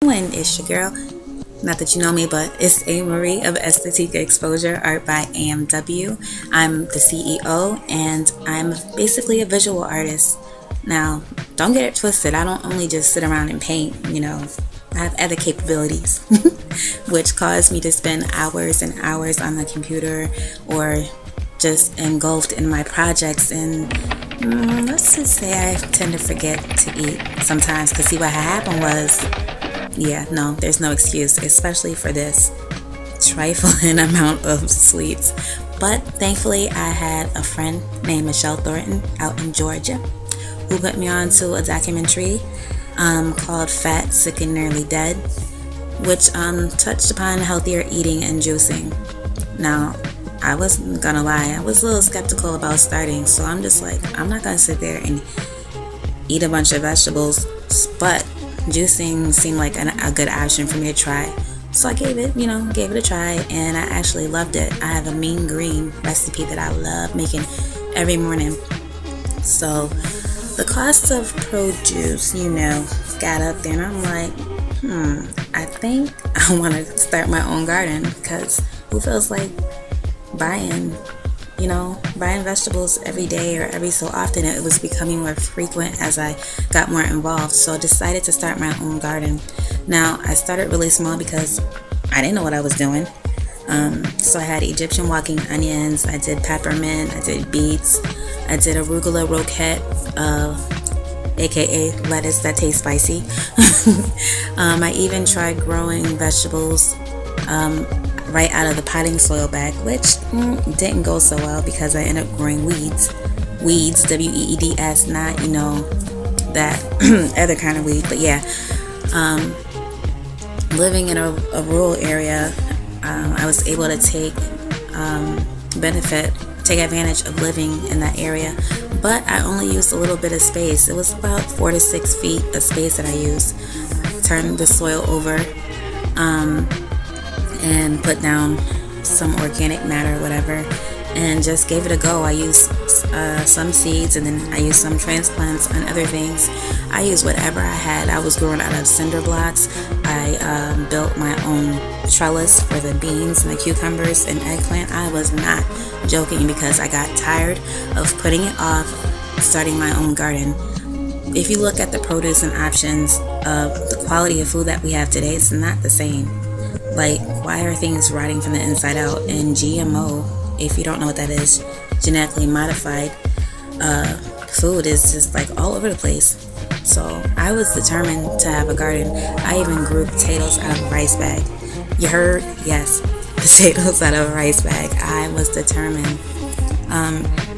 And it's your girl, not that you know me, but it's A. Marie of Estetica Exposure Art by AMW. I'm the CEO and I'm basically a visual artist. Now, don't get it twisted. I don't only just sit around and paint, I have other capabilities, which cause me to spend hours and hours on the computer or just engulfed in my projects. And let's just say I tend to forget to eat sometimes, because see what happened was, yeah, no, there's no excuse, especially for this trifling amount of sweets. But thankfully, I had a friend named Michelle Thornton out in Georgia who put me on to a documentary called Fat, Sick, and Nearly Dead, which touched upon healthier eating and juicing. Now, I wasn't gonna lie, I was a little skeptical about starting, so I'm just like, I'm not gonna sit there and eat a bunch of vegetables, but juicing seemed like a good option for me to try. So I gave it a try, and I actually loved it. I have a mean green recipe that I love making every morning. So the cost of produce, got up there, and I'm like, I think I want to start my own garden, because who feels like buying vegetables every day or every so often? It was becoming more frequent as I got more involved. So I decided to start my own garden. Now, I started really small because I didn't know what I was doing. So I had Egyptian walking onions, I did peppermint, I did beets, I did arugula roquette, aka lettuce that tastes spicy. I even tried growing vegetables right out of the potting soil bag, which didn't go so well because I ended up growing weeds, weeds, not that other kind of weed. But yeah, living in a rural area, I was able to take advantage of living in that area, but I only used a little bit of space. It was about 4 to 6 feet of space that I used. Turned the soil over and put down some organic matter or whatever, and just gave it a go. I used some seeds, and then I used some transplants and other things. I used whatever I had. I was growing out of cinder blocks. I built my own trellis for the beans and the cucumbers and eggplant. I was not joking, because I got tired of putting it off starting my own garden. If you look at the produce and options of the quality of food that we have today, it's not the same. Like, why are things rotting from the inside out? And GMO, if you don't know what that is, genetically modified food, is just like all over the place. So I was determined to have a garden. I even grew potatoes out of a rice bag. You heard? Yes, potatoes out of a rice bag. I was determined.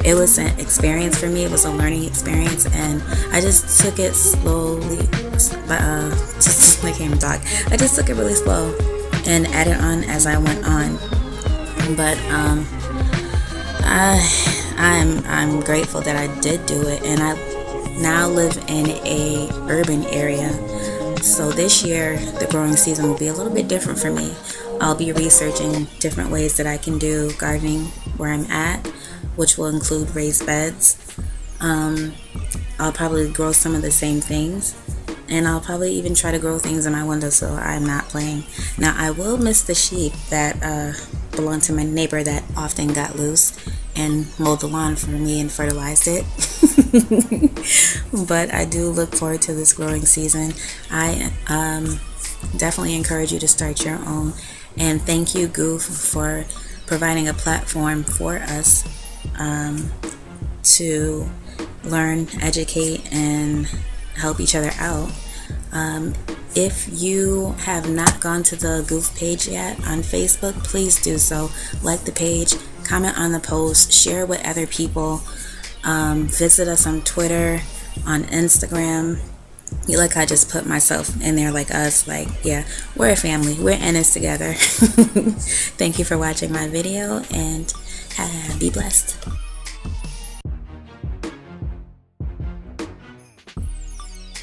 It was an experience for me. It was a learning experience, and I just took it slowly. Just like I can't talk. I just took it really slow and added on as I went on. But I'm grateful that I did do it, and I now live in a urban area. So this year, the growing season will be a little bit different for me. I'll be researching different ways that I can do gardening where I'm at, which will include raised beds. I'll probably grow some of the same things, and I'll probably even try to grow things in my window, so I'm not playing. Now, I will miss the sheep that belong to my neighbor that often got loose and mowed the lawn for me and fertilized it. But I do look forward to this growing season. I definitely encourage you to start your own. And thank you, G.O.O.F, for providing a platform for us to learn, educate, and help each other out. If you have not gone to the G.O.O.F page yet on Facebook, please do so. Like the page, comment on the post, share with other people. Visit us on Twitter, on Instagram. Like, I just put myself in there, like us, like, yeah, we're a family. We're in this together. Thank you for watching my video, and be blessed.